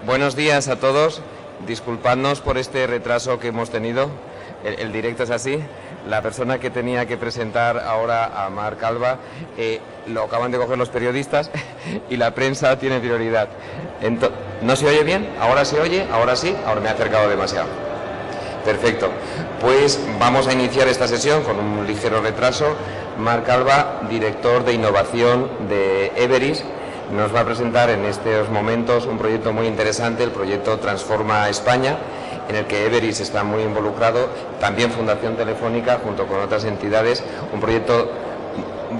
Buenos días a todos. Disculpadnos por este retraso que hemos tenido. El directo es así. La persona que tenía que presentar ahora a Marc Alba lo acaban de coger los periodistas y la prensa tiene prioridad. ¿No se oye bien? ¿Ahora se oye? ¿Ahora sí? Ahora me he acercado demasiado. Perfecto. Pues vamos a iniciar esta sesión con un ligero retraso. Marc Alba, director de innovación de Everis, nos va a presentar en estos momentos un proyecto muy interesante, el proyecto Transforma España, en el que Everis está muy involucrado, también Fundación Telefónica, junto con otras entidades. Un proyecto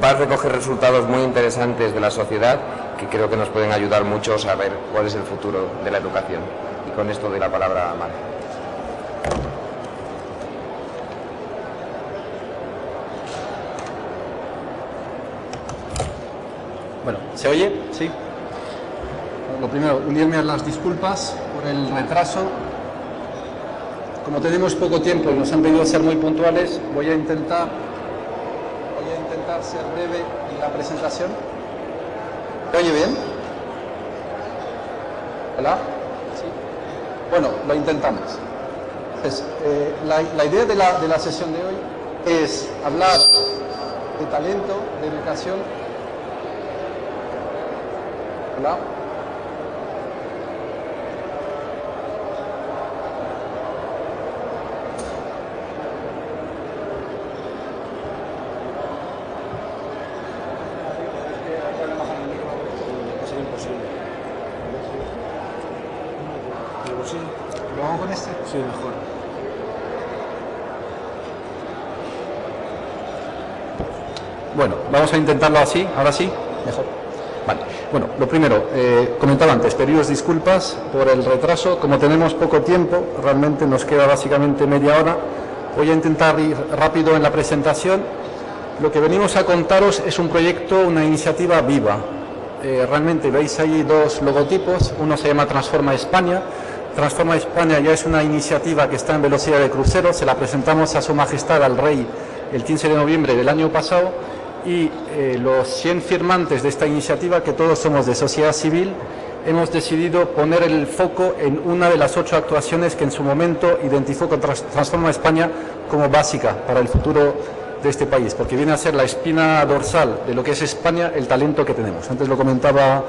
va a recoger resultados muy interesantes de la sociedad que creo que nos pueden ayudar mucho a saber cuál es el futuro de la educación. Y con esto doy la palabra a Marc. Bueno, ¿se oye? Sí. Lo primero, unirme a las disculpas por el retraso. Como tenemos poco tiempo y nos han pedido ser muy puntuales, voy a intentar ser breve en la presentación. ¿Se oye bien? ¿Hola? ¿Sí? Bueno, lo intentamos. Entonces, la idea de la sesión de hoy es hablar de talento, de educación. Hola. ¿Lo hago con este? Sí, mejor. Bueno, vamos a intentarlo así, ahora sí, mejor. Vale. Bueno, lo primero, comentaba antes, pediros disculpas por el retraso. Como tenemos poco tiempo, realmente nos queda básicamente media hora. Voy a intentar ir rápido en la presentación. Lo que venimos a contaros es un proyecto, una iniciativa viva. Realmente veis ahí dos logotipos, uno se llama Transforma España. Transforma España ya es una iniciativa que está en velocidad de crucero, se la presentamos a Su Majestad, al Rey, el 15 de noviembre del año pasado, y los 100 firmantes de esta iniciativa, que todos somos de sociedad civil, hemos decidido poner el foco en una de las 8 actuaciones que en su momento identificó Transforma España como básica para el futuro de este país, porque viene a ser la espina dorsal de lo que es España, el talento que tenemos. Antes lo comentaba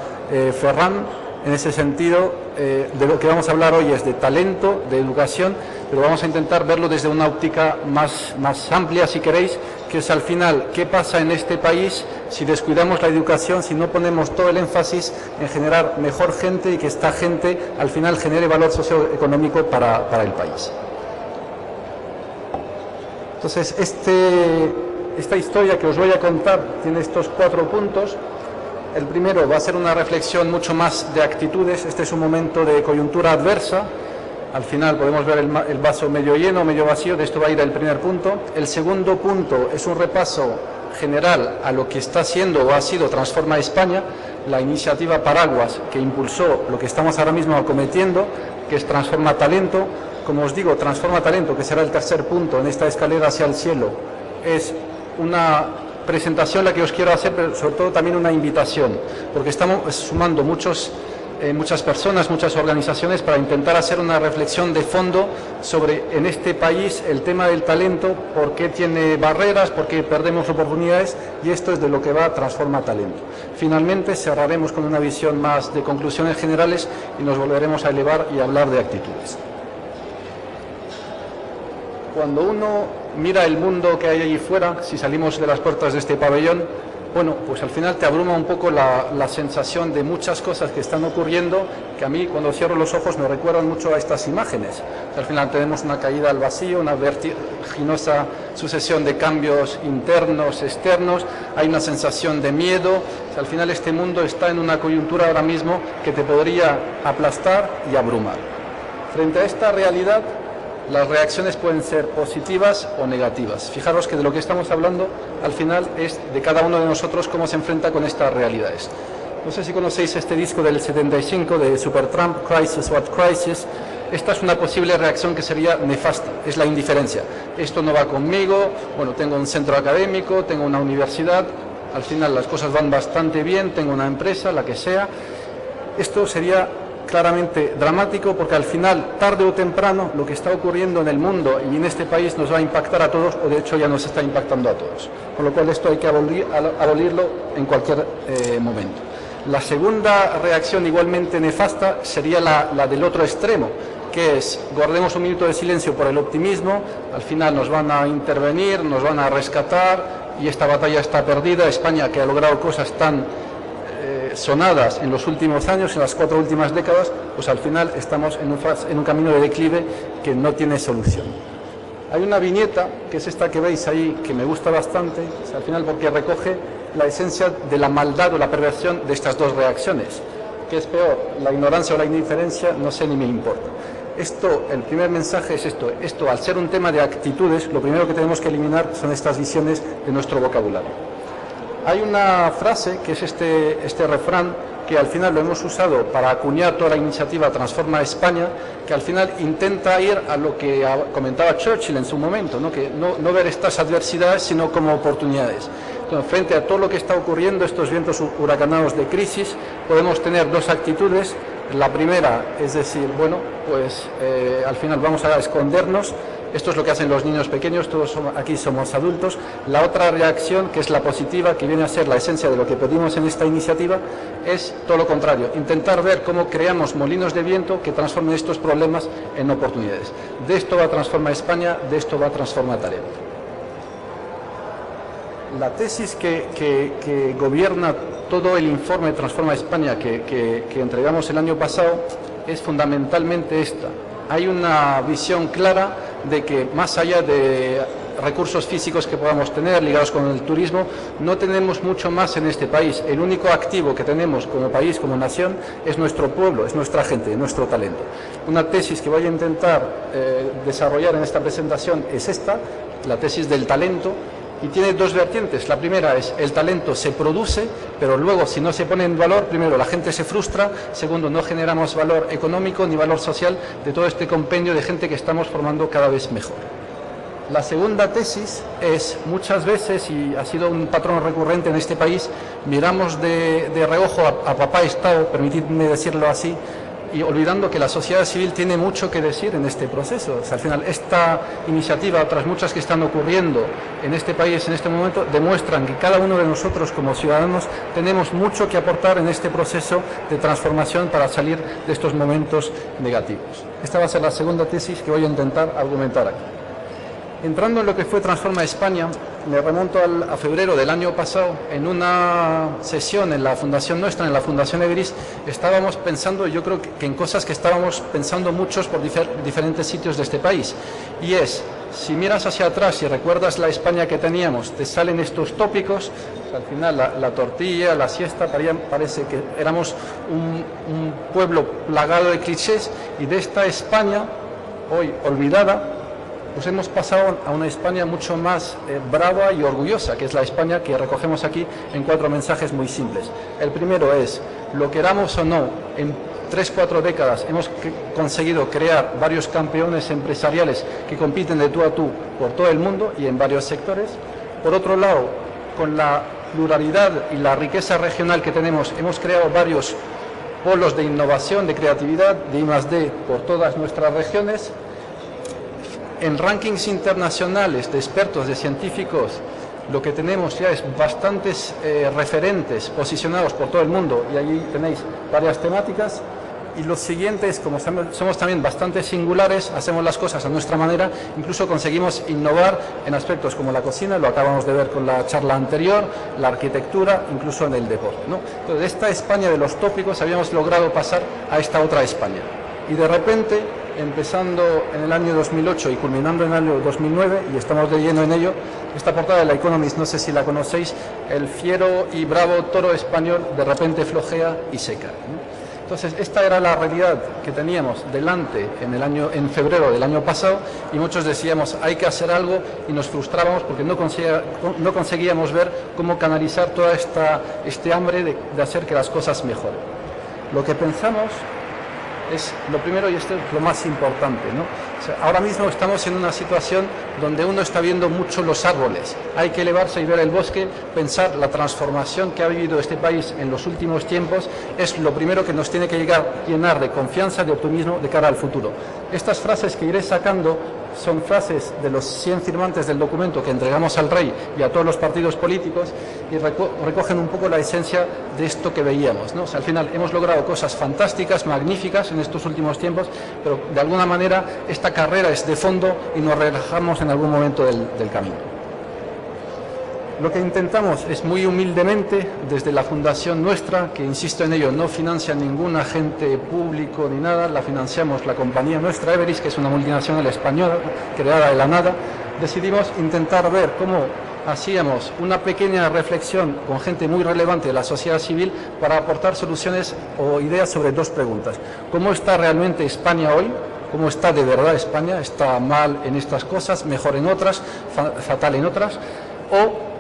Ferran. En ese sentido, de lo que vamos a hablar hoy es de talento, de educación, pero vamos a intentar verlo desde una óptica más amplia, si queréis, que es al final qué pasa en este país si descuidamos la educación, si no ponemos todo el énfasis en generar mejor gente y que esta gente al final genere valor socioeconómico para el país. Entonces, esta historia que os voy a contar tiene estos 4 puntos. El primero va a ser una reflexión mucho más de actitudes. Este es un momento de coyuntura adversa. Al final podemos ver el vaso medio lleno, medio vacío. De esto va a ir el primer punto. El segundo punto es un repaso general a lo que está haciendo o ha sido Transforma España, la iniciativa paraguas que impulsó lo que estamos ahora mismo acometiendo, que es Transforma Talento. Como os digo, Transforma Talento, que será el tercer punto en esta escalera hacia el cielo, es una presentación la que os quiero hacer, pero sobre todo también una invitación, porque estamos sumando muchas personas, muchas organizaciones para intentar hacer una reflexión de fondo sobre en este país el tema del talento, por qué tiene barreras, por qué perdemos oportunidades, y esto es de lo que va Transforma Talento. Finalmente cerraremos con una visión más de conclusiones generales y nos volveremos a elevar y hablar de actitudes. Cuando uno mira el mundo que hay allí fuera, si salimos de las puertas de este pabellón, bueno, pues al final te abruma un poco la sensación de muchas cosas que están ocurriendo, que a mí cuando cierro los ojos me recuerdan mucho a estas imágenes. Al final tenemos una caída al vacío, una vertiginosa sucesión de cambios internos, externos, hay una sensación de miedo. Al final este mundo está en una coyuntura ahora mismo que te podría aplastar y abrumar. Frente a esta realidad, las reacciones pueden ser positivas o negativas. Fijaros que de lo que estamos hablando al final es de cada uno de nosotros cómo se enfrenta con estas realidades. No sé si conocéis este disco del 75 de Supertramp, Crisis What Crisis. Esta es una posible reacción que sería nefasta, es la indiferencia. Esto no va conmigo, bueno, tengo un centro académico, tengo una universidad, al final las cosas van bastante bien, tengo una empresa, la que sea. Esto sería claramente dramático, porque al final, tarde o temprano, lo que está ocurriendo en el mundo y en este país nos va a impactar a todos, o de hecho ya nos está impactando a todos. Con lo cual esto hay que abolirlo en cualquier momento. La segunda reacción igualmente nefasta sería la del otro extremo, que es, guardemos un minuto de silencio por el optimismo, al final nos van a intervenir, nos van a rescatar y esta batalla está perdida. España, que ha logrado cosas tan sonadas en los últimos años, en las 4 últimas décadas, pues al final estamos en un camino de declive que no tiene solución. Hay una viñeta, que es esta que veis ahí, que me gusta bastante, al final porque recoge la esencia de la maldad o la perversión de estas dos reacciones. ¿Qué es peor, la ignorancia o la indiferencia? No sé ni me importa. El primer mensaje es esto al ser un tema de actitudes, lo primero que tenemos que eliminar son estas visiones de nuestro vocabulario. Hay una frase que es este refrán, que al final lo hemos usado para acuñar toda la iniciativa Transforma España, que al final intenta ir a lo que comentaba Churchill en su momento, ¿no? Que no ver estas adversidades sino como oportunidades. Entonces, frente a todo lo que está ocurriendo, estos vientos huracanados de crisis, podemos tener dos actitudes. La primera es decir, bueno, pues al final vamos a escondernos. Esto es lo que hacen los niños pequeños, todos aquí somos adultos. La otra reacción, que es la positiva, que viene a ser la esencia de lo que pedimos en esta iniciativa, es todo lo contrario, intentar ver cómo creamos molinos de viento que transformen estos problemas en oportunidades. De esto va a transformar España, de esto va a transformar Talento. La tesis que gobierna todo el informe Transforma España que entregamos el año pasado es fundamentalmente esta. Hay una visión clara de que más allá de recursos físicos que podamos tener ligados con el turismo, no tenemos mucho más en este país. El único activo que tenemos como país, como nación, es nuestro pueblo, es nuestra gente, nuestro talento. Una tesis que voy a intentar desarrollar en esta presentación es esta, la tesis del talento, y tiene dos vertientes. La primera es, el talento se produce, pero luego si no se pone en valor, primero la gente se frustra, segundo no generamos valor económico ni valor social de todo este compendio de gente que estamos formando cada vez mejor. La segunda tesis es, muchas veces, y ha sido un patrón recurrente en este país, miramos de reojo a papá Estado, permitidme decirlo así, y olvidando que la sociedad civil tiene mucho que decir en este proceso. O sea, al final, esta iniciativa, otras muchas que están ocurriendo en este país en este momento, demuestran que cada uno de nosotros como ciudadanos tenemos mucho que aportar en este proceso de transformación para salir de estos momentos negativos. Esta va a ser la segunda tesis que voy a intentar argumentar aquí. Entrando en lo que fue Transforma España, me remonto a febrero del año pasado, en una sesión en la fundación nuestra, en la Fundación Egris, estábamos pensando, yo creo que en cosas que estábamos pensando muchos por diferentes sitios de este país. Y es, si miras hacia atrás y recuerdas la España que teníamos, te salen estos tópicos, al final la tortilla, la siesta, parece que éramos un pueblo plagado de clichés, y de esta España, hoy olvidada, pues hemos pasado a una España mucho más brava y orgullosa, que es la España que recogemos aquí en 4 mensajes muy simples. El primero es, lo queramos o no, en 3-4 décadas hemos conseguido crear varios campeones empresariales que compiten de tú a tú por todo el mundo y en varios sectores. Por otro lado, con la pluralidad y la riqueza regional que tenemos, hemos creado varios polos de innovación, de creatividad, de I+D por todas nuestras regiones. En rankings internacionales de expertos, de científicos, lo que tenemos ya es bastantes referentes posicionados por todo el mundo, y allí tenéis varias temáticas. Y lo siguiente es, como somos también bastante singulares, hacemos las cosas a nuestra manera, incluso conseguimos innovar en aspectos como la cocina, lo acabamos de ver con la charla anterior, la arquitectura, incluso en el deporte, ¿no? Entonces, de esta España de los tópicos habíamos logrado pasar a esta otra España. Y de repente, empezando en el año 2008 y culminando en el año 2009, y estamos de lleno en ello, esta portada de la Economist, no sé si la conocéis, el fiero y bravo toro español de repente flojea y se cae, ¿no? Entonces, esta era la realidad que teníamos delante en febrero del año pasado, y muchos decíamos, hay que hacer algo, y nos frustrábamos porque no conseguíamos ver cómo canalizar toda este hambre de hacer que las cosas mejoren. Lo que pensamos es lo primero y esto es lo más importante, ¿no? O sea, ahora mismo estamos en una situación donde uno está viendo mucho los árboles. Hay que elevarse y ver el bosque, pensar la transformación que ha vivido este país en los últimos tiempos es lo primero que nos tiene que llenar de confianza, de optimismo de cara al futuro. Estas frases que iré sacando son frases de los 100 firmantes del documento que entregamos al rey y a todos los partidos políticos y recogen un poco la esencia de esto que veíamos, ¿no? O sea, al final hemos logrado cosas fantásticas, magníficas en estos últimos tiempos, pero de alguna manera esta carrera es de fondo y nos relajamos en algún momento del camino. Lo que intentamos es muy humildemente, desde la fundación nuestra, que insisto en ello, no financia ningún agente público ni nada, la financiamos la compañía nuestra, Everis, que es una multinacional española creada de la nada, decidimos intentar ver cómo hacíamos una pequeña reflexión con gente muy relevante de la sociedad civil para aportar soluciones o ideas sobre dos preguntas. ¿Cómo está realmente España hoy? ¿Cómo está de verdad España? ¿Está mal en estas cosas, mejor en otras, fatal en otras? O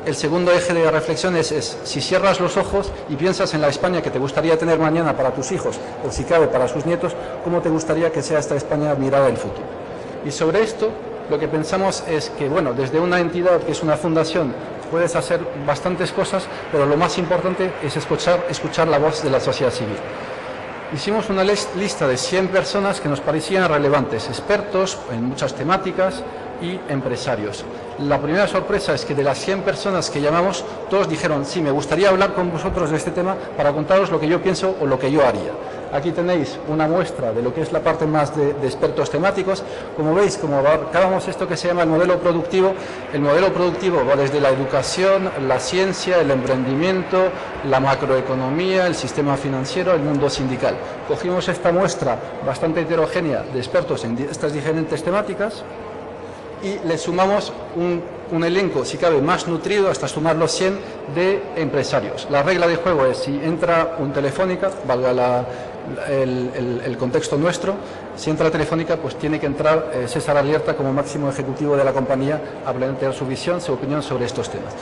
el segundo eje de reflexión es si cierras los ojos y piensas en la España que te gustaría tener mañana para tus hijos, o si cabe para sus nietos, ¿cómo te gustaría que sea esta España mirada al futuro? Y sobre esto, lo que pensamos es que, bueno, desde una entidad que es una fundación, puedes hacer bastantes cosas, pero lo más importante es escuchar la voz de la sociedad civil. Hicimos una lista de 100 personas que nos parecían relevantes, expertos en muchas temáticas y empresarios. La primera sorpresa es que de las 100 personas que llamamos, todos dijeron, sí, me gustaría hablar con vosotros de este tema para contaros lo que yo pienso o lo que yo haría. Aquí tenéis una muestra de lo que es la parte más de expertos temáticos. Como veis, como abarcábamos esto que se llama el modelo productivo va desde la educación, la ciencia, el emprendimiento, la macroeconomía, el sistema financiero, el mundo sindical. Cogimos esta muestra bastante heterogénea de expertos en estas diferentes temáticas y le sumamos un elenco, si cabe, más nutrido, hasta sumar los 100 de empresarios. La regla de juego es, si entra un Telefónica, valga el contexto nuestro, si entra Telefónica, pues tiene que entrar César Alierta como máximo ejecutivo de la compañía a plantear su visión, su opinión sobre estos temas.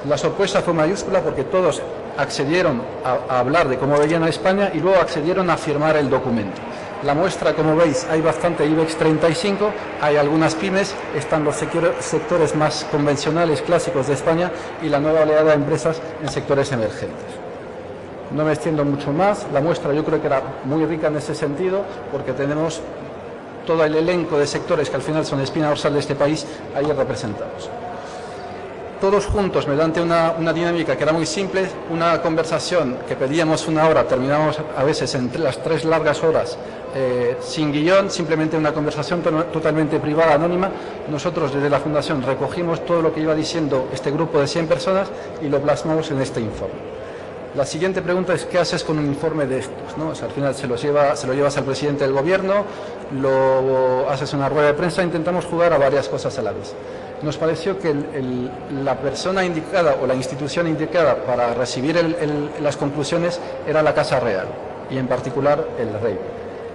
La sorpresa fue mayúscula porque todos accedieron a hablar de cómo veían a España y luego accedieron a firmar el documento. La muestra, como veis, hay bastante IBEX 35, hay algunas pymes, están los sectores más convencionales, clásicos de España y la nueva oleada de empresas en sectores emergentes. No me extiendo mucho más, la muestra yo creo que era muy rica en ese sentido porque tenemos todo el elenco de sectores que al final son espina dorsal de este país ahí representados. Todos juntos, mediante una dinámica que era muy simple, una conversación que pedíamos una hora, terminamos a veces entre las 3 largas horas, sin guión, simplemente una conversación totalmente privada, anónima. Nosotros desde la Fundación recogimos todo lo que iba diciendo este grupo de 100 personas y lo plasmamos en este informe. La siguiente pregunta es, ¿qué haces con un informe de estos? ¿No? O sea, al final se lo llevas al presidente del gobierno, lo haces una rueda de prensa, intentamos jugar a varias cosas a la vez. Nos pareció que la persona indicada o la institución indicada para recibir las conclusiones era la Casa Real y en particular el rey.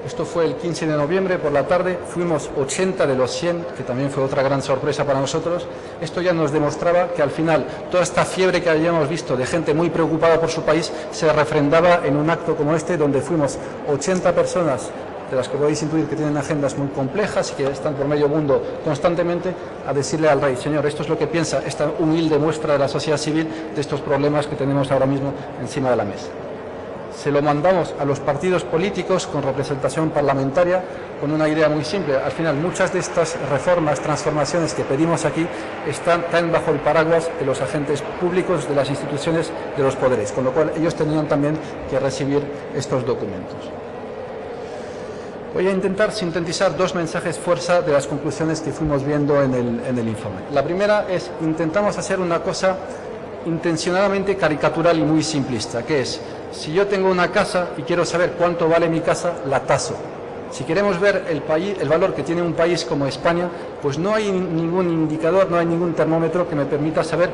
Esto fue el 15 de noviembre por la tarde, fuimos 80 de los 100, que también fue otra gran sorpresa para nosotros. Esto ya nos demostraba que al final toda esta fiebre que habíamos visto de gente muy preocupada por su país se refrendaba en un acto como este, donde fuimos 80 personas, de las que podéis intuir que tienen agendas muy complejas y que están por medio mundo constantemente, a decirle al rey, señor, esto es lo que piensa esta humilde muestra de la sociedad civil de estos problemas que tenemos ahora mismo encima de la mesa. Se lo mandamos a los partidos políticos con representación parlamentaria con una idea muy simple. Al final, muchas de estas reformas, transformaciones que pedimos aquí caen bajo el paraguas de los agentes públicos, de las instituciones, de los poderes, con lo cual ellos tenían también que recibir estos documentos. Voy a intentar sintetizar 2 mensajes fuerza de las conclusiones que fuimos viendo en el informe. La primera es, intentamos hacer una cosa intencionadamente caricatural y muy simplista, que es, si yo tengo una casa y quiero saber cuánto vale mi casa, la taso. Si queremos ver el valor que tiene un país como España, pues no hay ningún indicador, no hay ningún termómetro que me permita saber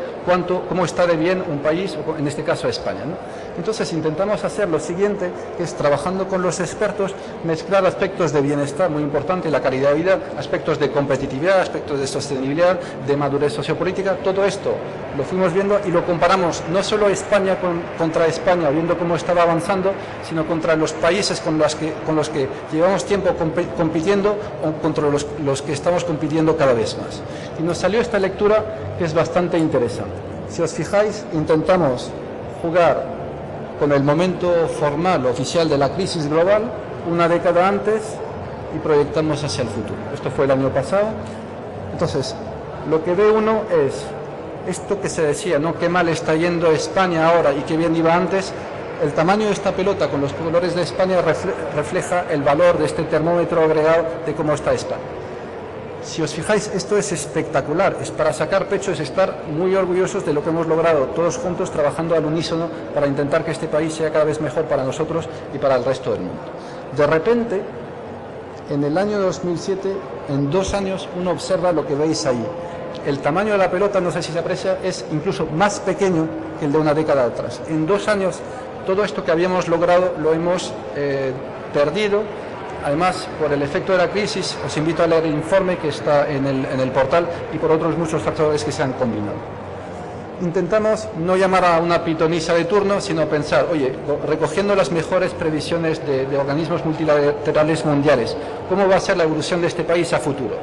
cómo está de bien un país, o en este caso España, ¿no? Entonces intentamos hacer lo siguiente, que es trabajando con los expertos, mezclar aspectos de bienestar, muy importante, la calidad de vida, aspectos de competitividad, aspectos de sostenibilidad, de madurez sociopolítica, todo esto lo fuimos viendo y lo comparamos no solo España contra España, viendo cómo estaba avanzando, sino contra los países con los que llevamos tiempo compitiendo o contra los que estamos compitiendo cada vez más. Y nos salió esta lectura que es bastante interesante. Si os fijáis, intentamos jugar con el momento formal, oficial de la crisis global, una década antes, y proyectamos hacia el futuro. Esto fue el año pasado. Entonces, lo que ve uno es esto que se decía, ¿no? Qué mal está yendo España ahora y qué bien iba antes. El tamaño de esta pelota con los colores de España refleja el valor de este termómetro agregado de cómo está España. Si os fijáis, esto es espectacular, es para sacar pecho, es estar muy orgullosos de lo que hemos logrado todos juntos trabajando al unísono para intentar que este país sea cada vez mejor para nosotros y para el resto del mundo. De repente, en el año 2007, en 2 años, uno observa lo que veis ahí. El tamaño de la pelota, no sé si se aprecia, es incluso más pequeño que el de una década atrás. En 2 años, todo esto que habíamos logrado lo hemos perdido. Además, por el efecto de la crisis, os invito a leer el informe que está en el portal y por otros muchos factores que se han combinado. Intentamos no llamar a una pitonisa de turno, sino pensar, oye, recogiendo las mejores previsiones de organismos multilaterales mundiales, ¿cómo va a ser la evolución de este país a futuro?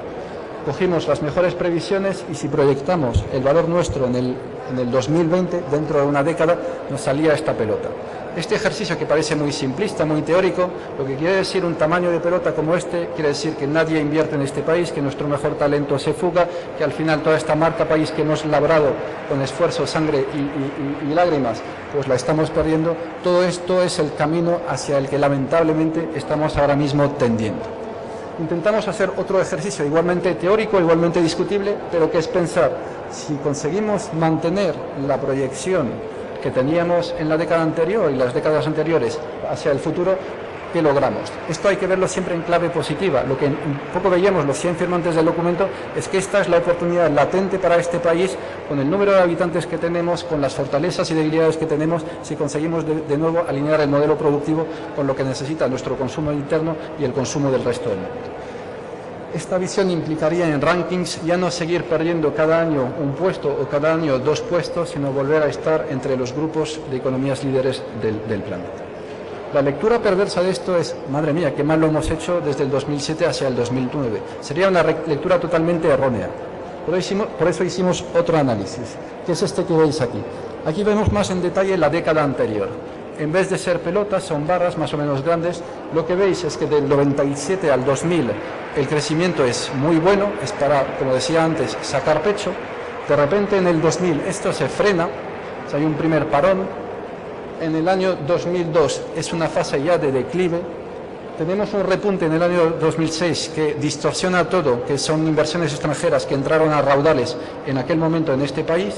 Cogimos las mejores previsiones y si proyectamos el valor nuestro en el 2020, dentro de una década, nos salía esta pelota. Este ejercicio que parece muy simplista, muy teórico, lo que quiere decir un tamaño de pelota como este, quiere decir que nadie invierte en este país, que nuestro mejor talento se fuga, que al final toda esta marca país que hemos labrado con esfuerzo, sangre y lágrimas, pues la estamos perdiendo. Todo esto es el camino hacia el que lamentablemente estamos ahora mismo tendiendo. Intentamos hacer otro ejercicio igualmente teórico, igualmente discutible, pero que es pensar, si conseguimos mantener la proyección que teníamos en la década anterior y las décadas anteriores hacia el futuro, ¿qué logramos? Esto hay que verlo siempre en clave positiva. Lo que un poco veíamos los 100 firmantes del documento es que esta es la oportunidad latente para este país, con el número de habitantes que tenemos, con las fortalezas y debilidades que tenemos, si conseguimos de nuevo alinear el modelo productivo con lo que necesita nuestro consumo interno y el consumo del resto del mundo. Esta visión implicaría en rankings ya no seguir perdiendo cada año un puesto o cada año 2 puestos, sino volver a estar entre los grupos de economías líderes del planeta. La lectura perversa de esto es, madre mía, qué mal lo hemos hecho desde el 2007 hacia el 2009. Sería una lectura totalmente errónea. Por eso hicimos otro análisis, que es este que veis aquí. Aquí vemos más en detalle la década anterior. En vez de ser pelotas, son barras más o menos grandes. Lo que veis es que del 97 al 2000 el crecimiento es muy bueno, es para, como decía antes, sacar pecho. De repente en el 2000 esto se frena, o sea, hay un primer parón. En el año 2002 es una fase ya de declive. Tenemos un repunte en el año 2006 que distorsiona todo, que son inversiones extranjeras que entraron a raudales en aquel momento en este país,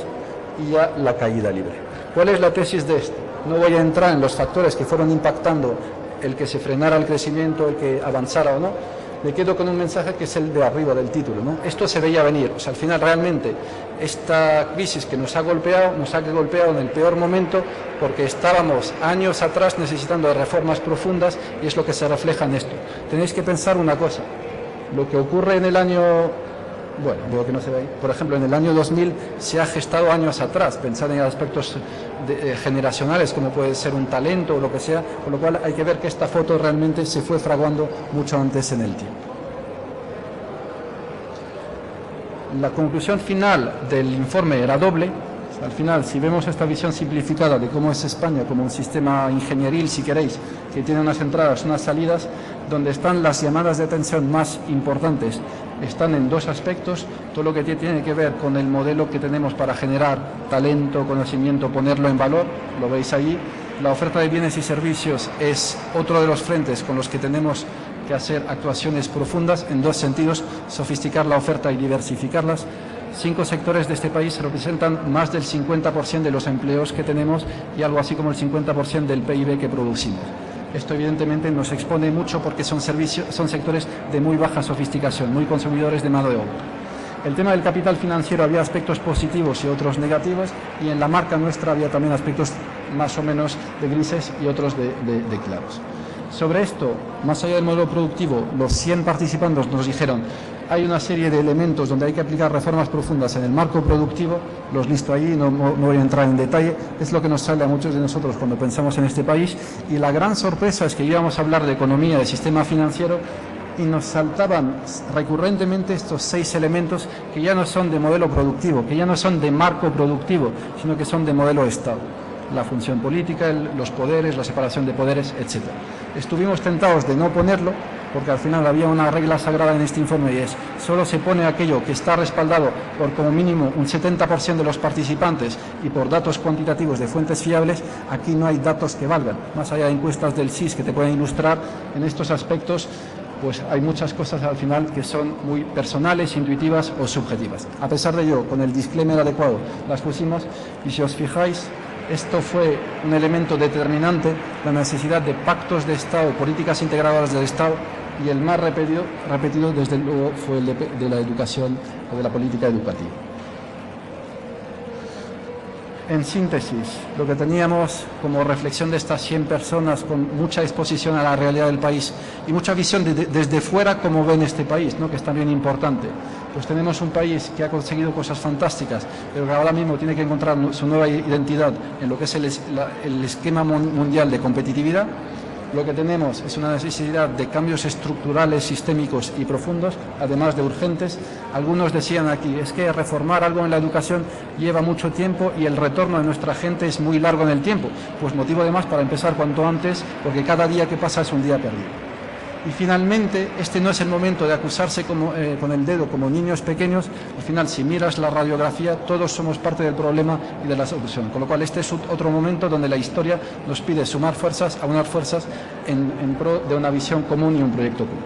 y ya la caída libre. ¿Cuál es la tesis de esto? No voy a entrar en los factores que fueron impactando el que se frenara el crecimiento, el que avanzara o no. Me quedo con un mensaje que es el de arriba del título, ¿no? Esto se veía venir. O sea, al final realmente esta crisis que nos ha golpeado en el peor momento, porque estábamos años atrás necesitando de reformas profundas, y es lo que se refleja en esto. Tenéis que pensar una cosa. Lo que ocurre en el año... Bueno, veo que no se ve ahí. Por ejemplo, en el año 2000 se ha gestado años atrás, pensar en aspectos generacionales, como puede ser un talento o lo que sea, con lo cual hay que ver que esta foto realmente se fue fraguando mucho antes en el tiempo. La conclusión final del informe era doble. Al final, si vemos esta visión simplificada de cómo es España como un sistema ingenieril, si queréis, que tiene unas entradas, unas salidas, donde están las llamadas de atención más importantes, están en 2 aspectos: todo lo que tiene que ver con el modelo que tenemos para generar talento, conocimiento, ponerlo en valor, lo veis ahí. La oferta de bienes y servicios es otro de los frentes con los que tenemos que hacer actuaciones profundas en 2 sentidos: sofisticar la oferta y diversificarlas. 5 sectores de este país representan más del 50% de los empleos que tenemos y algo así como el 50% del PIB que producimos. Esto evidentemente nos expone mucho porque son sectores de muy baja sofisticación, muy consumidores de mano de obra. El tema del capital financiero, había aspectos positivos y otros negativos, y en la marca nuestra había también aspectos más o menos de grises y otros de claros. Sobre esto, más allá del modelo productivo, los 100 participantes nos dijeron hay una serie de elementos donde hay que aplicar reformas profundas en el marco productivo, los listo allí, no voy a entrar en detalle, es lo que nos sale a muchos de nosotros cuando pensamos en este país, y la gran sorpresa es que íbamos a hablar de economía, de sistema financiero, y nos saltaban recurrentemente estos 6 elementos que ya no son de modelo productivo, que ya no son de marco productivo, sino que son de modelo de Estado. La función política, los poderes, la separación de poderes, etc. Estuvimos tentados de no ponerlo, porque al final había una regla sagrada en este informe y es, solo se pone aquello que está respaldado por como mínimo un 70% de los participantes y por datos cuantitativos de fuentes fiables. Aquí no hay datos que valgan. Más allá de encuestas del CIS que te pueden ilustrar en estos aspectos, pues hay muchas cosas al final que son muy personales, intuitivas o subjetivas. A pesar de ello, con el disclaimer adecuado las pusimos, y si os fijáis, esto fue un elemento determinante, la necesidad de pactos de Estado, políticas integradoras del Estado, y el más repetido desde luego fue el de la educación o de la política educativa. En síntesis, lo que teníamos como reflexión de estas 100 personas con mucha exposición a la realidad del país y mucha visión desde fuera cómo ven este país, ¿no?, que es también importante. Pues tenemos un país que ha conseguido cosas fantásticas, pero que ahora mismo tiene que encontrar su nueva identidad en lo que es el esquema mundial de competitividad. Lo que tenemos es una necesidad de cambios estructurales, sistémicos y profundos, además de urgentes. Algunos decían aquí, es que reformar algo en la educación lleva mucho tiempo y el retorno de nuestra gente es muy largo en el tiempo. Pues motivo de más para empezar cuanto antes, porque cada día que pasa es un día perdido. Y finalmente, este no es el momento de acusarse con el dedo como niños pequeños. Al final, si miras la radiografía, todos somos parte del problema y de la solución. Con lo cual, este es otro momento donde la historia nos pide sumar fuerzas, aunar fuerzas en pro de una visión común y un proyecto común.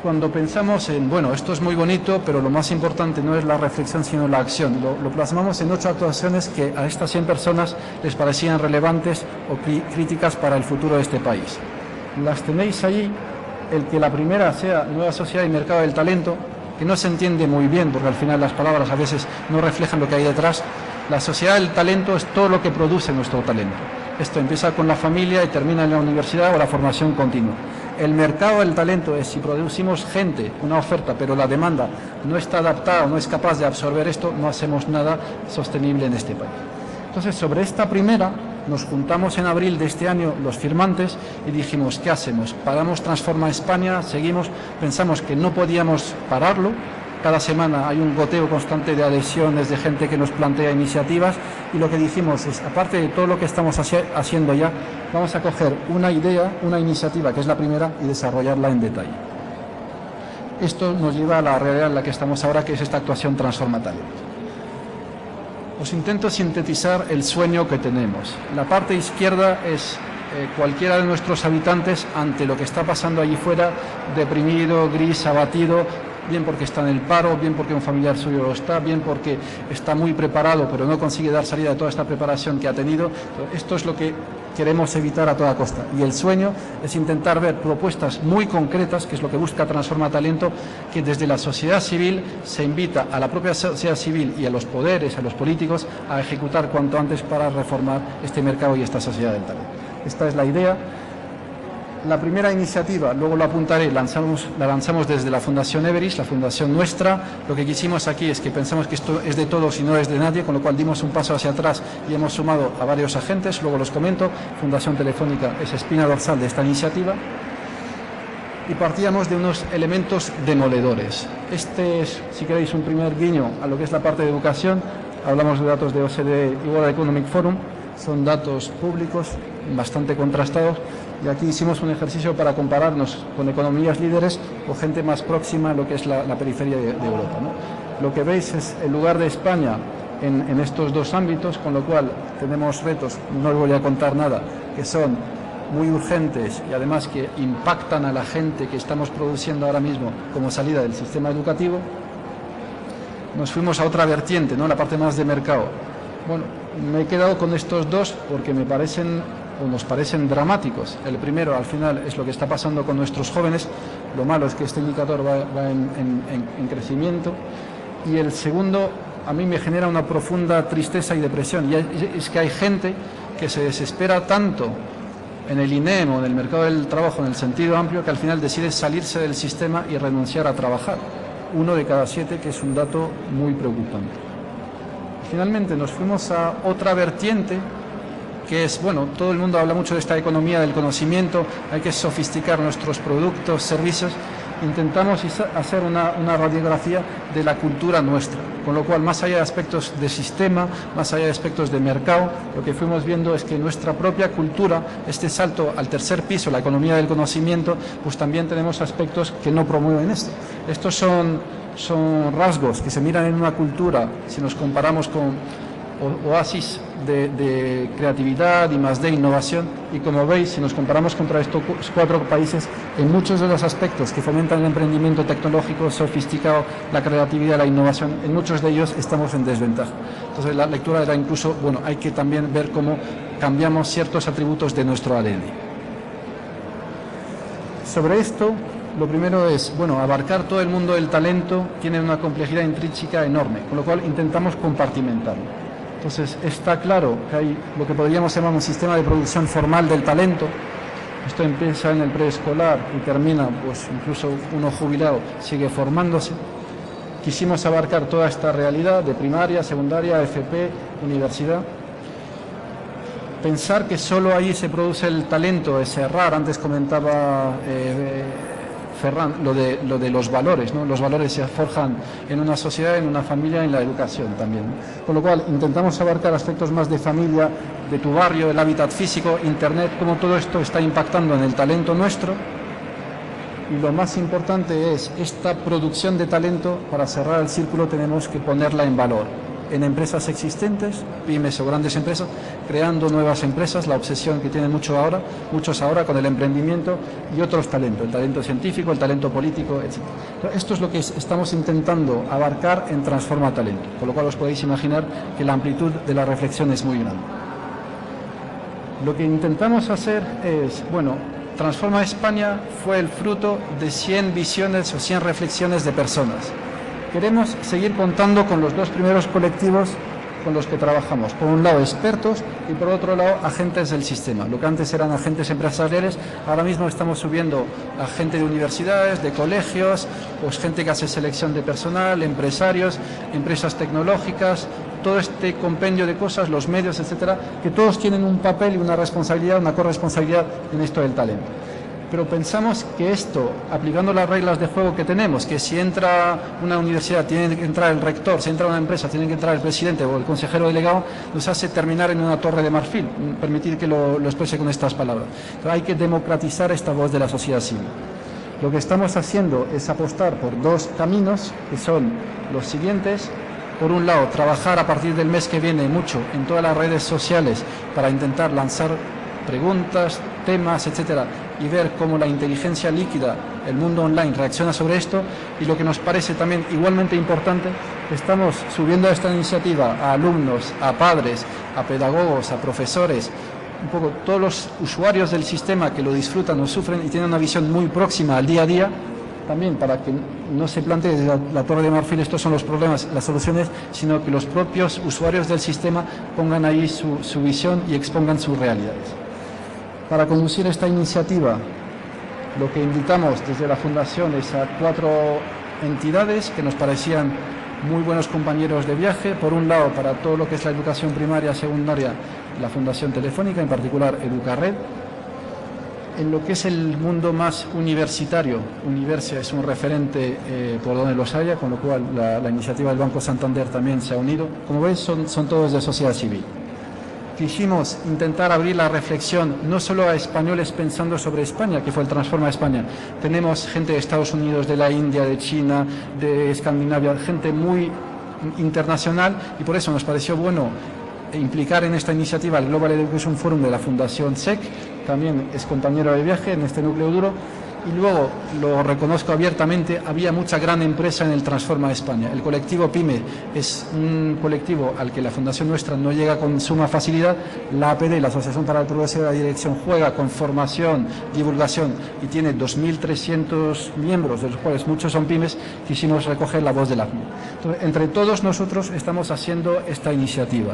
Cuando pensamos en, bueno, esto es muy bonito, pero lo más importante no es la reflexión, sino la acción. Lo plasmamos en 8 actuaciones que a estas 100 personas les parecían relevantes o críticas para el futuro de este país. Las tenéis allí. El que la primera sea nueva sociedad y mercado del talento, que no se entiende muy bien porque al final las palabras a veces no reflejan lo que hay detrás. La sociedad del talento es todo lo que produce nuestro talento. Esto empieza con la familia y termina en la universidad o la formación continua. El mercado del talento es si producimos gente, una oferta, pero la demanda no está adaptada o no es capaz de absorber esto, no hacemos nada sostenible en este país. Entonces, sobre esta primera, nos juntamos en abril de este año los firmantes y dijimos, ¿qué hacemos? ¿Paramos Transforma España? ¿Seguimos? Pensamos que no podíamos pararlo. Cada semana hay un goteo constante de adhesiones, de gente que nos plantea iniciativas, y lo que dijimos es, aparte de todo lo que estamos haciendo ya, vamos a coger una idea, una iniciativa, que es la primera, y desarrollarla en detalle. Esto nos lleva a la realidad en la que estamos ahora, que es esta actuación transformatoria. Os intento sintetizar el sueño que tenemos. La parte izquierda es cualquiera de nuestros habitantes ante lo que está pasando allí fuera, deprimido, gris, abatido, bien porque está en el paro, bien porque un familiar suyo lo está, bien porque está muy preparado pero no consigue dar salida de toda esta preparación que ha tenido. Esto es lo que queremos evitar a toda costa. Y el sueño es intentar ver propuestas muy concretas, que es lo que busca Transforma Talento, que desde la sociedad civil se invita a la propia sociedad civil y a los poderes, a los políticos, a ejecutar cuanto antes para reformar este mercado y esta sociedad del talento. Esta es la idea. La primera iniciativa, luego lo apuntaré, la lanzamos desde la Fundación Everis, la fundación nuestra. Lo que quisimos aquí es que pensamos que esto es de todos y no es de nadie, con lo cual dimos un paso hacia atrás y hemos sumado a varios agentes, luego los comento. Fundación Telefónica es espina dorsal de esta iniciativa. Y partíamos de unos elementos demoledores. Este es, si queréis, un primer guiño a lo que es la parte de educación. Hablamos de datos de OCDE y World Economic Forum. Son datos públicos, bastante contrastados. Y aquí hicimos un ejercicio para compararnos con economías líderes o gente más próxima a lo que es la periferia de Europa, ¿no? Lo que veis es el lugar de España en estos dos ámbitos, con lo cual tenemos retos, no os voy a contar nada, que son muy urgentes y además que impactan a la gente que estamos produciendo ahora mismo como salida del sistema educativo. Nos fuimos a otra vertiente, ¿no?, la parte más de mercado. Bueno, me he quedado con estos dos porque me parecen o nos parecen dramáticos. El primero, al final, es lo que está pasando con nuestros jóvenes. Lo malo es que este indicador va en crecimiento. Y el segundo a mí me genera una profunda tristeza y depresión. Y es que hay gente que se desespera tanto en el INEM o en el mercado del trabajo en el sentido amplio que al final decide salirse del sistema y renunciar a trabajar. 1 de cada 7, que es un dato muy preocupante. Finalmente nos fuimos a otra vertiente que es, bueno, todo el mundo habla mucho de esta economía del conocimiento, hay que sofisticar nuestros productos, servicios. Intentamos hacer una radiografía de la cultura nuestra, con lo cual, más allá de aspectos de sistema, más allá de aspectos de mercado, lo que fuimos viendo es que nuestra propia cultura, este salto al tercer piso, la economía del conocimiento, pues también tenemos aspectos que no promueven esto. Estos son rasgos que se miran en una cultura, si nos comparamos con oasis de creatividad y más de innovación, y como veis, si nos comparamos contra estos 4 países, en muchos de los aspectos que fomentan el emprendimiento tecnológico sofisticado, la creatividad, la innovación, en muchos de ellos estamos en desventaja. Entonces la lectura era incluso, bueno, hay que también ver cómo cambiamos ciertos atributos de nuestro ADN. Sobre esto, lo primero es, bueno, abarcar todo el mundo del talento tiene una complejidad intrínseca enorme, con lo cual intentamos compartimentarlo. Entonces, está claro que hay lo que podríamos llamar un sistema de producción formal del talento. Esto empieza en el preescolar y termina, pues incluso uno jubilado sigue formándose. Quisimos abarcar toda esta realidad de primaria, secundaria, FP, universidad. Pensar que solo ahí se produce el talento es errar. Antes comentaba Ferran lo de los valores, ¿no? Los valores se forjan en una sociedad, en una familia, en la educación también. Con lo cual intentamos abarcar aspectos más de familia, de tu barrio, el hábitat físico, internet, cómo todo esto está impactando en el talento nuestro. Y lo más importante es esta producción de talento. Para cerrar el círculo tenemos que ponerla en valor en empresas existentes, pymes o grandes empresas, creando nuevas empresas, la obsesión que tienen muchos ahora con el emprendimiento y otros talentos, el talento científico, el talento político, etc. Esto es lo que estamos intentando abarcar en Transforma Talento, con lo cual os podéis imaginar que la amplitud de la reflexión es muy grande. Lo que intentamos hacer es, bueno, Transforma España fue el fruto de 100 visiones o 100 reflexiones de personas. Queremos seguir contando con los 2 primeros colectivos con los que trabajamos. Por un lado, expertos, y por otro lado, agentes del sistema. Lo que antes eran agentes empresariales, ahora mismo estamos subiendo a gente de universidades, de colegios, pues gente que hace selección de personal, empresarios, empresas tecnológicas, todo este compendio de cosas, los medios, etcétera, que todos tienen un papel y una responsabilidad, una corresponsabilidad en esto del talento. Pero pensamos que esto, aplicando las reglas de juego que tenemos, que si entra una universidad tiene que entrar el rector, si entra una empresa tiene que entrar el presidente o el consejero delegado, nos hace terminar en una torre de marfil. Permitir que lo exprese con estas palabras. Pero hay que democratizar esta voz de la sociedad civil. Lo que estamos haciendo es apostar por 2 caminos, que son los siguientes. Por un lado, trabajar a partir del mes que viene mucho en todas las redes sociales para intentar lanzar preguntas, temas, etcétera, y ver cómo la inteligencia líquida, el mundo online, reacciona sobre esto. Y lo que nos parece también igualmente importante, estamos subiendo a esta iniciativa a alumnos, a padres, a pedagogos, a profesores, un poco todos los usuarios del sistema que lo disfrutan o sufren y tienen una visión muy próxima al día a día, también para que no se plantee desde la torre de marfil estos son los problemas, las soluciones, sino que los propios usuarios del sistema pongan ahí su visión y expongan sus realidades. Para conducir esta iniciativa, lo que invitamos desde la Fundación es a 4 entidades que nos parecían muy buenos compañeros de viaje. Por un lado, para todo lo que es la educación primaria, secundaria, la Fundación Telefónica, en particular Educarred. En lo que es el mundo más universitario, Universia es un referente por donde los haya, con lo cual la iniciativa del Banco Santander también se ha unido. Como veis, son todos de sociedad civil. Quisimos intentar abrir la reflexión no solo a españoles pensando sobre España, que fue el Transforma España. Tenemos gente de Estados Unidos, de la India, de China, de Escandinavia, gente muy internacional, y por eso nos pareció bueno implicar en esta iniciativa el Global Education Forum de la Fundación SEC, también es compañero de viaje en este núcleo duro, Y luego, lo reconozco abiertamente, había mucha gran empresa en el Transforma España. El colectivo PYME es un colectivo al que la Fundación Nuestra no llega con suma facilidad. La APD, la Asociación para el Progreso de la Dirección, juega con formación, divulgación y tiene 2.300 miembros, de los cuales muchos son pymes. Quisimos recoger la voz de la PYME. Entonces, entre todos nosotros estamos haciendo esta iniciativa.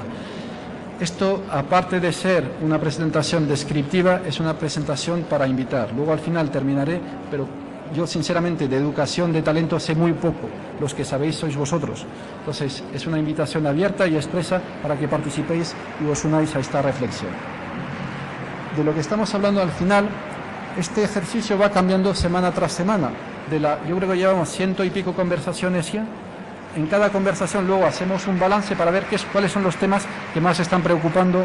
Esto, aparte de ser una presentación descriptiva, es una presentación para invitar. Luego al final terminaré, pero yo sinceramente de educación de talento sé muy poco. Los que sabéis sois vosotros. Entonces es una invitación abierta y expresa para que participéis y os unáis a esta reflexión. De lo que estamos hablando al final, este ejercicio va cambiando semana tras semana. Yo creo que llevamos 100 y pico conversaciones ya. En cada conversación luego hacemos un balance para ver cuáles son los temas que más están preocupando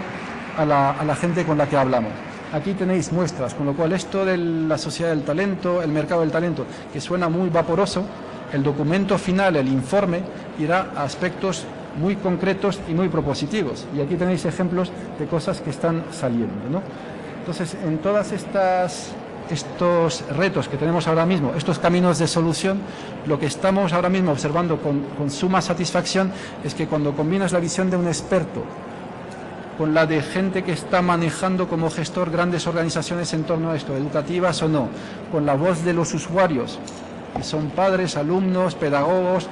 a la gente con la que hablamos. Aquí tenéis muestras, con lo cual esto de la sociedad del talento, el mercado del talento, que suena muy vaporoso, el documento final, el informe, irá a aspectos muy concretos y muy propositivos. Y aquí tenéis ejemplos de cosas que están saliendo, ¿no? Entonces, en todas estos retos que tenemos ahora mismo, estos caminos de solución, lo que estamos ahora mismo observando con suma satisfacción es que cuando combinas la visión de un experto con la de gente que está manejando como gestor grandes organizaciones en torno a esto, educativas o no, con la voz de los usuarios, que son padres, alumnos, pedagogos,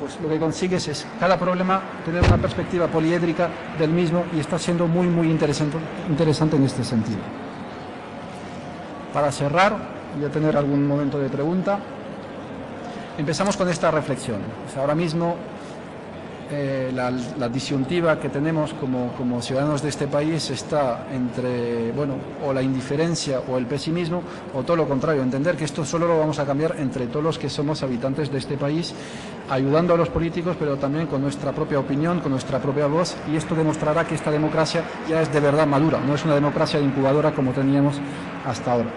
pues lo que consigues es cada problema tener una perspectiva poliédrica del mismo y está siendo muy, muy interesante en este sentido. Para cerrar, voy a tener algún momento de pregunta. Empezamos con esta reflexión. O sea, ahora mismo la disyuntiva que tenemos como ciudadanos de este país está entre, bueno, o la indiferencia o el pesimismo, o todo lo contrario, entender que esto solo lo vamos a cambiar entre todos los que somos habitantes de este país, ayudando a los políticos, pero también con nuestra propia opinión, con nuestra propia voz, y esto demostrará que esta democracia ya es de verdad madura, no es una democracia de incubadora como teníamos hasta ahora.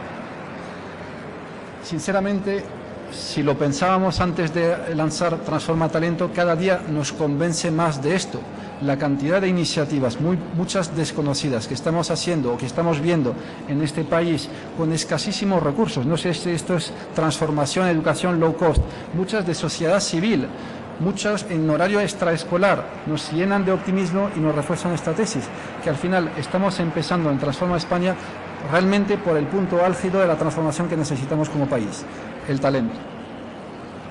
Sinceramente, si lo pensábamos antes de lanzar Transforma Talento, cada día nos convence más de esto. La cantidad de iniciativas, muchas desconocidas, que estamos haciendo o que estamos viendo en este país con escasísimos recursos, no sé si esto es transformación, educación low cost, muchas de sociedad civil, muchas en horario extraescolar, nos llenan de optimismo y nos refuerzan esta tesis, que al final estamos empezando en Transforma España realmente por el punto álgido de la transformación que necesitamos como país, el talento.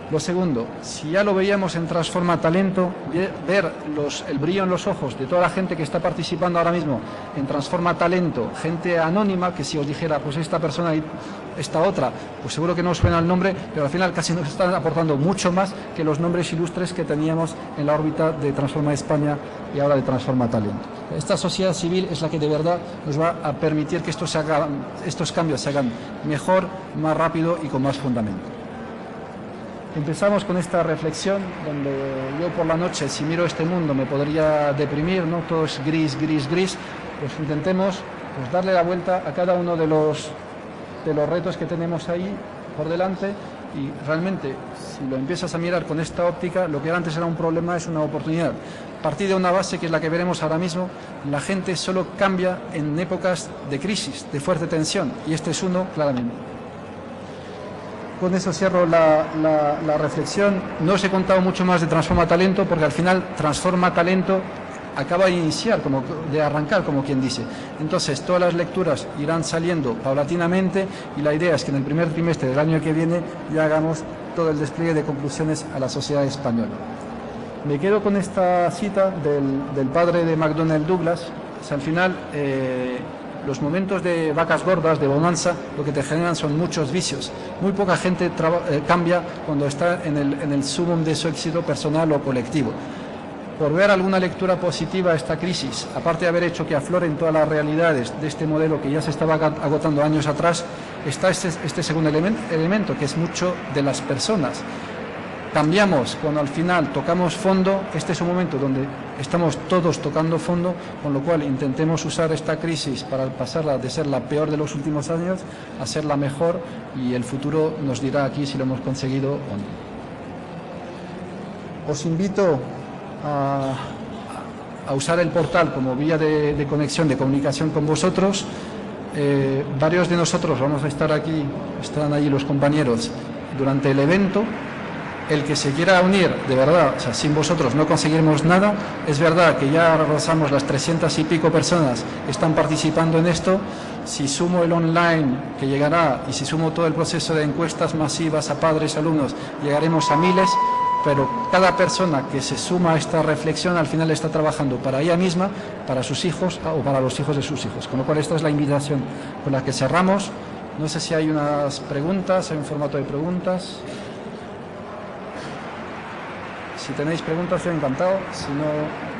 Lo segundo, si ya lo veíamos en Transforma Talento, ver el brillo en los ojos de toda la gente que está participando ahora mismo en Transforma Talento, gente anónima, que si os dijera, pues esta persona y esta otra, pues seguro que no os suena el nombre, pero al final casi nos están aportando mucho más que los nombres ilustres que teníamos en la órbita de Transforma España y ahora de Transforma Talento. Esta sociedad civil es la que de verdad nos va a permitir que estos cambios se hagan mejor, más rápido y con más fundamento. Empezamos con esta reflexión donde yo por la noche, si miro este mundo, me podría deprimir, ¿no? Todo es gris, gris, gris. Pues intentemos darle la vuelta a cada uno de los retos que tenemos ahí por delante y realmente, si lo empiezas a mirar con esta óptica, lo que antes era un problema es una oportunidad. Partir de una base que es la que veremos ahora mismo, la gente solo cambia en épocas de crisis, de fuerte tensión, y este es uno claramente. Con eso cierro la reflexión. No os he contado mucho más de Transforma Talento porque al final Transforma Talento acaba de iniciar, de arrancar, como quien dice. Entonces, todas las lecturas irán saliendo paulatinamente y la idea es que en el primer trimestre del año que viene ya hagamos todo el despliegue de conclusiones a la sociedad española. Me quedo con esta cita del padre de McDonnell Douglas. O sea, al final, los momentos de vacas gordas, de bonanza, lo que te generan son muchos vicios. Muy poca gente cambia cuando está en el sumum de su éxito personal o colectivo. Por ver alguna lectura positiva a esta crisis, aparte de haber hecho que afloren todas las realidades de este modelo que ya se estaba agotando años atrás, está este segundo elemento, que es mucho de las personas. Cambiamos cuando al final tocamos fondo. Este es un momento donde estamos todos tocando fondo, con lo cual intentemos usar esta crisis para pasarla de ser la peor de los últimos años a ser la mejor, y el futuro nos dirá aquí si lo hemos conseguido o no. Os invito a usar el portal como vía de conexión, de comunicación con vosotros. varios de nosotros vamos a estar aquí, están allí los compañeros, durante el evento. El que se quiera unir, de verdad, o sea, sin vosotros no conseguiremos nada. Es verdad que ya rebasamos las 300 y pico personas que están participando en esto. Si sumo el online que llegará y si sumo todo el proceso de encuestas masivas a padres, alumnos, llegaremos a miles, pero cada persona que se suma a esta reflexión al final está trabajando para ella misma, para sus hijos o para los hijos de sus hijos. Con lo cual esta es la invitación con la que cerramos. No sé si hay unas preguntas, hay un formato de preguntas. Si tenéis preguntas, estoy encantado. Si no...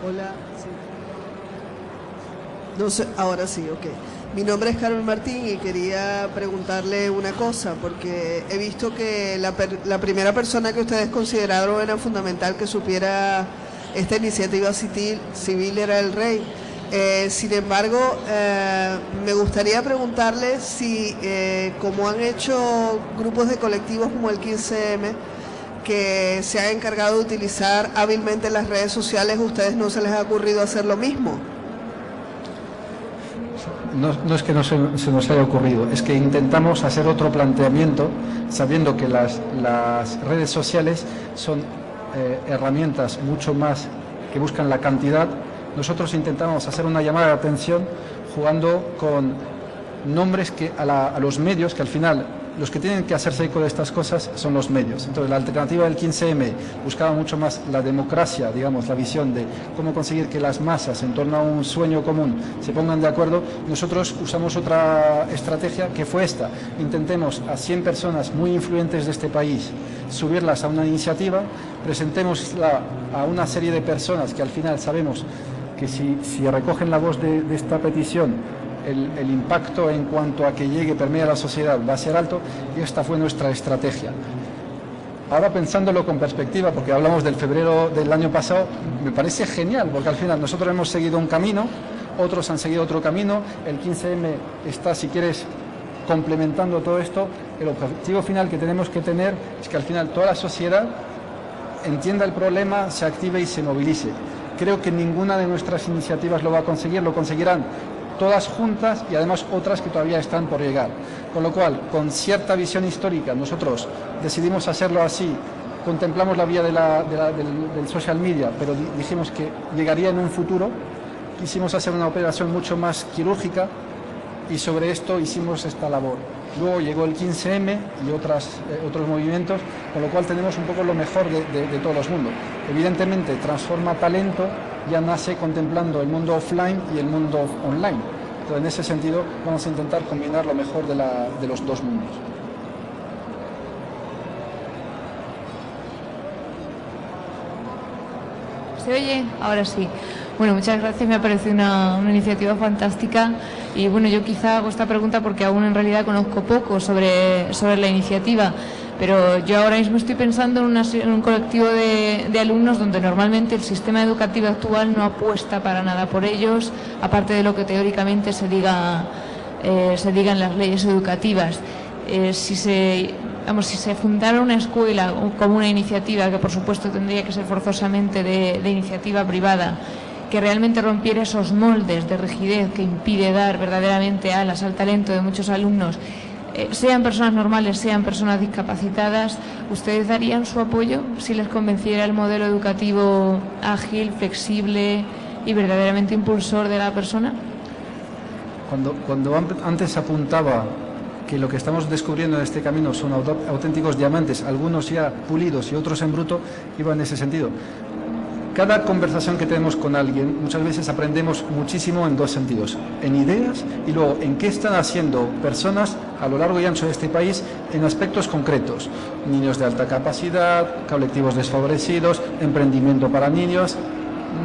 Hola, sí. No sé, ahora sí, ok. Mi nombre es Carmen Martín y quería preguntarle una cosa, porque he visto que la primera persona que ustedes consideraron era fundamental que supiera esta iniciativa civil era el rey. Sin embargo, me gustaría preguntarle si, como han hecho grupos de colectivos como el 15M, que se han encargado de utilizar hábilmente las redes sociales, ¿a ustedes no se les ha ocurrido hacer lo mismo? No es que no se nos haya ocurrido, es que intentamos hacer otro planteamiento sabiendo que las redes sociales son herramientas mucho más que buscan la cantidad. Nosotros intentamos hacer una llamada de atención jugando con nombres que a los medios, que al final los que tienen que hacerse eco de estas cosas son los medios. Entonces la alternativa del 15M buscaba mucho más la democracia, digamos, la visión de cómo conseguir que las masas en torno a un sueño común se pongan de acuerdo. Nosotros usamos otra estrategia que fue esta: intentemos a 100 personas muy influyentes de este país subirlas a una iniciativa, presentémosla a una serie de personas que al final sabemos que si recogen la voz de esta petición, el impacto en cuanto a que llegue, permee a la sociedad, va a ser alto, y esta fue nuestra estrategia. Ahora, pensándolo con perspectiva, porque hablamos del febrero del año pasado, me parece genial, porque al final nosotros hemos seguido un camino, otros han seguido otro camino, el 15M está, si quieres, complementando todo esto. El objetivo final que tenemos que tener es que al final toda la sociedad entienda el problema, se active y se movilice. Creo que ninguna de nuestras iniciativas lo va a conseguir, lo conseguirán todas juntas y además otras que todavía están por llegar. Con lo cual, con cierta visión histórica, nosotros decidimos hacerlo así, contemplamos la vía del social media, pero dijimos que llegaría en un futuro. Quisimos hacer una operación mucho más quirúrgica y sobre esto hicimos esta labor. Luego llegó el 15M y otros movimientos, con lo cual tenemos un poco lo mejor de todos los mundos. Evidentemente, Transforma Talento ya nace contemplando el mundo offline y el mundo online. Entonces, en ese sentido, vamos a intentar combinar lo mejor de los dos mundos. ¿Se oye? Ahora sí. Bueno, muchas gracias, me ha parecido una iniciativa fantástica y bueno, yo quizá hago esta pregunta porque aún en realidad conozco poco sobre la iniciativa, pero yo ahora mismo estoy pensando en un colectivo de alumnos donde normalmente el sistema educativo actual no apuesta para nada por ellos, aparte de lo que teóricamente se diga en las leyes educativas. Si se fundara una escuela como una iniciativa, que por supuesto tendría que ser forzosamente de iniciativa privada, que realmente rompiera esos moldes de rigidez que impide dar verdaderamente alas al talento de muchos alumnos, sean personas normales, sean personas discapacitadas, ¿ustedes darían su apoyo si les convenciera el modelo educativo ágil, flexible y verdaderamente impulsor de la persona? Cuando antes apuntaba que lo que estamos descubriendo en este camino son auténticos diamantes, algunos ya pulidos y otros en bruto, iba en ese sentido. cada conversación que tenemos con alguien, muchas veces aprendemos muchísimo en dos sentidos, en ideas y luego en qué están haciendo personas a lo largo y ancho de este país en aspectos concretos. Niños de alta capacidad, colectivos desfavorecidos, emprendimiento para niños.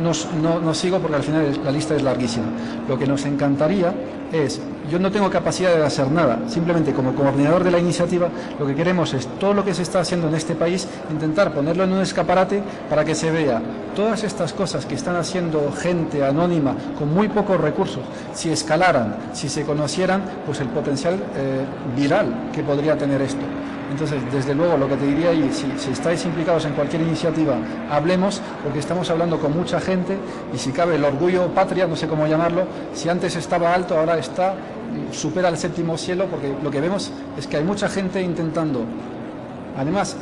No sigo porque al final la lista es larguísima. Lo que nos encantaría es, yo no tengo capacidad de hacer nada, simplemente como coordinador de la iniciativa, lo que queremos es todo lo que se está haciendo en este país, intentar ponerlo en un escaparate para que se vea todas estas cosas que están haciendo gente anónima con muy pocos recursos. Si escalaran, si se conocieran, pues el potencial viral que podría tener esto. Entonces, desde luego, lo que te diría, y si estáis implicados en cualquier iniciativa, hablemos, porque estamos hablando con mucha gente, y si cabe el orgullo patria, no sé cómo llamarlo, si antes estaba alto, ahora está, supera el séptimo cielo, porque lo que vemos es que hay mucha gente intentando, además,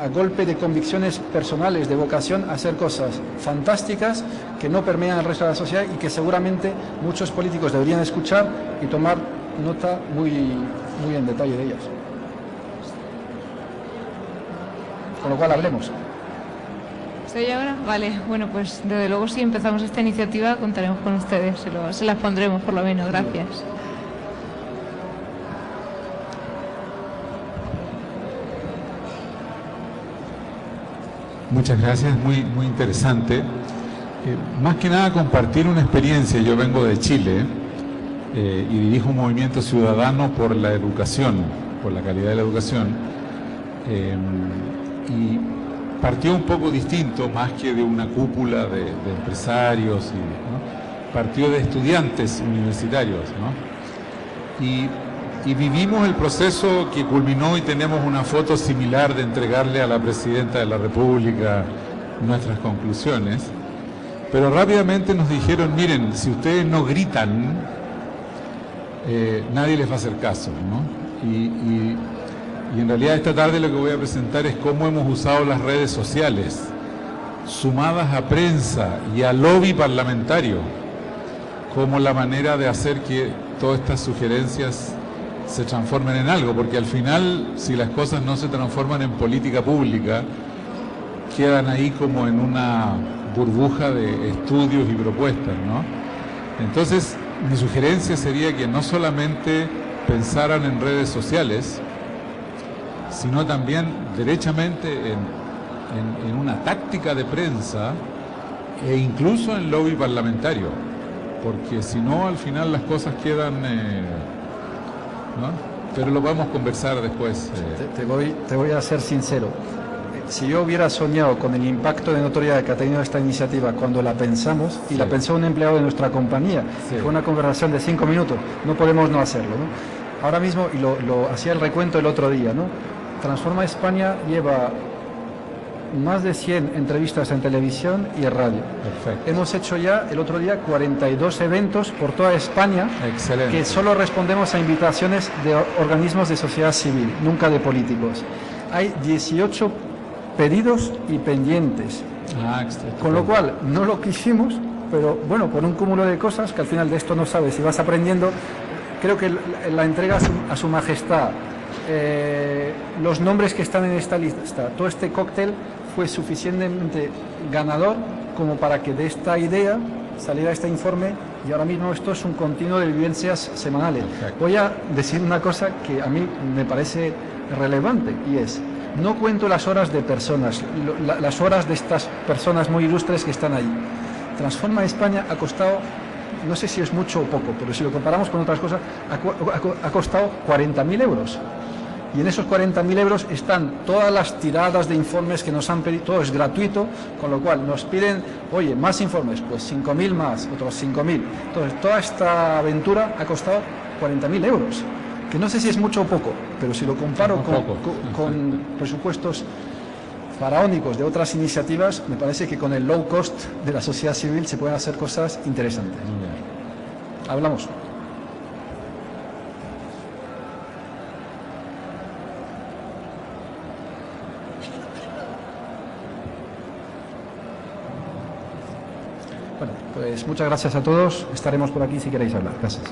a golpe de convicciones personales, de vocación, hacer cosas fantásticas que no permean el resto de la sociedad y que seguramente muchos políticos deberían escuchar y tomar nota muy en detalle de ellas. Con lo cual hablemos. ¿Estoy ahora? Vale, bueno, pues desde luego si empezamos esta iniciativa contaremos con ustedes, se las pondremos por lo menos, gracias. Muchas gracias, muy interesante. Más que nada compartir una experiencia. Yo vengo de Chile y dirijo un movimiento ciudadano por la educación, por la calidad de la educación. Y partió un poco distinto, más que de una cúpula de empresarios, ¿no? Partió de estudiantes universitarios, ¿no? Y vivimos el proceso que culminó y tenemos una foto similar de entregarle a la Presidenta de la República nuestras conclusiones, pero rápidamente nos dijeron, miren, si ustedes no gritan, nadie les va a hacer caso, ¿no? Y en realidad esta tarde lo que voy a presentar es cómo hemos usado las redes sociales, sumadas a prensa y a lobby parlamentario, como la manera de hacer que todas estas sugerencias se transformen en algo, porque al final, si las cosas no se transforman en política pública, quedan ahí como en una burbuja de estudios y propuestas, ¿no? Entonces, mi sugerencia sería que no solamente pensaran en redes sociales, sino también derechamente en una táctica de prensa e incluso en lobby parlamentario, porque si no, al final las cosas quedan, ¿no? Pero lo vamos a conversar después. Te voy a ser sincero. Si yo hubiera soñado con el impacto de notoriedad que ha tenido esta iniciativa cuando la pensamos, y la pensó un empleado de nuestra compañía, fue una conversación de 5 minutos, no podemos no hacerlo, ¿no? Ahora mismo, y lo hacía el recuento el otro día, ¿no? Transforma España lleva más de 100 entrevistas en televisión y en radio. Perfecto. Hemos hecho ya el otro día 42 eventos por toda España. Excelente. Que solo respondemos a invitaciones de organismos de sociedad civil, nunca de políticos. Hay 18 pedidos y pendientes. Con lo cual, no lo quisimos, pero bueno, por un cúmulo de cosas que al final de esto no sabes y vas aprendiendo, creo que la entrega a su majestad, los nombres que están en esta lista, todo este cóctel fue suficientemente ganador como para que de esta idea saliera este informe, y ahora mismo esto es un continuo de vivencias semanales. Perfecto. Voy a decir una cosa que a mí me parece relevante, y es, no cuento las horas de personas, las horas de estas personas muy ilustres que están ahí. Transforma España ha costado, no sé si es mucho o poco, pero si lo comparamos con otras cosas, ha costado 40.000 euros. Y en esos 40.000 euros están todas las tiradas de informes que nos han pedido, todo es gratuito, con lo cual nos piden, oye, más informes, pues 5.000 más, otros 5.000. Entonces, toda esta aventura ha costado 40.000 euros, que no sé si es mucho o poco, pero si lo comparo con presupuestos faraónicos de otras iniciativas, me parece que con el low cost de la sociedad civil se pueden hacer cosas interesantes. Hablamos. Bueno, pues muchas gracias a todos. Estaremos por aquí si queréis hablar. Gracias.